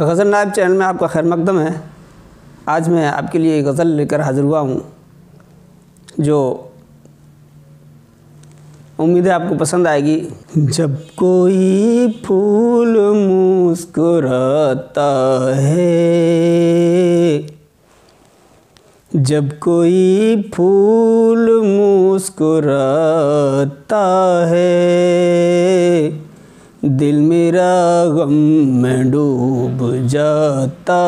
गज़ल नायब चैनल में आपका खैर मकदम है। आज मैं आपके लिए एक गज़ल लेकर हाज़िर हुआ हूँ जो उम्मीद है आपको पसंद आएगी। जब कोई फूल मुस्कुराता है, जब कोई फूल मुस्कुराता है, दिल मेरा गम में डूब जाता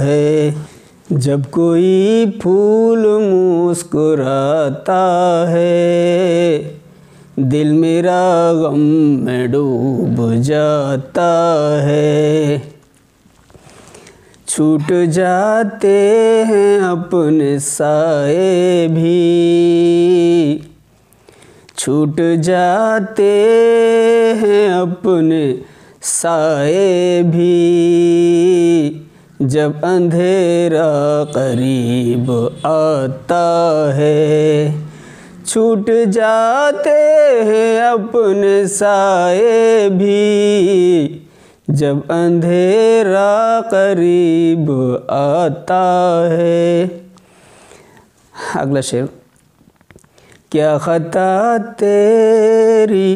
है। जब कोई फूल मुस्कुराता है, दिल मेरा गम में डूब जाता है। छूट जाते हैं अपने साए भी, छूट जाते हैं अपने साए भी, जब अंधेरा करीब आता है। छूट जाते हैं अपने साए भी, जब अंधेरा करीब आता है। अगला शेर। क्या खता तेरी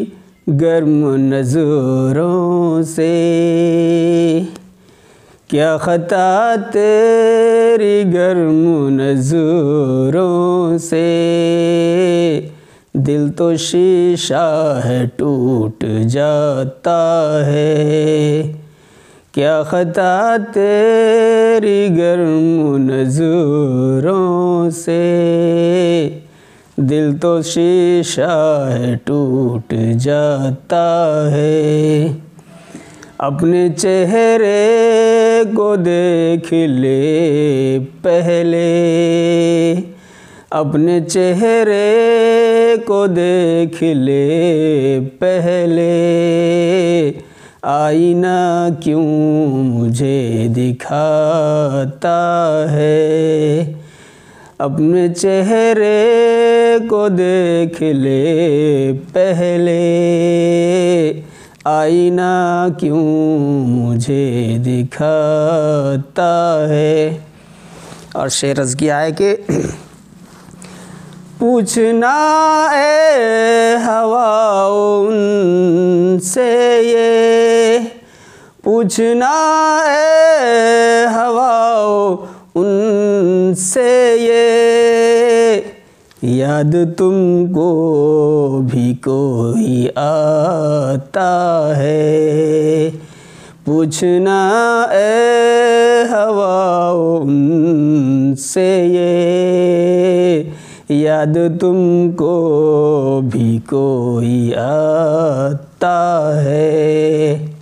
गर्म नज़रों से, क्या खता तेरी गर्म नज़रों से, दिल तो शीशा है टूट जाता है। क्या खता तेरी गर्म नज़रों से, दिल तो शीशा है टूट जाता है। अपने चेहरे को देख ले पहले, अपने चेहरे को देख ले पहले, आईना क्यों मुझे दिखाता है। अपने चेहरे को देख ले पहले, आईना क्यों मुझे दिखाता है। और शेर अर्ज़ किया है कि पूछना ए हवा उनसे ये, पूछना ए हवा उनसे ये, याद तुमको भी कोई आता है। पूछना ए हवा उनसे ये, याद तुमको भी कोई आता है।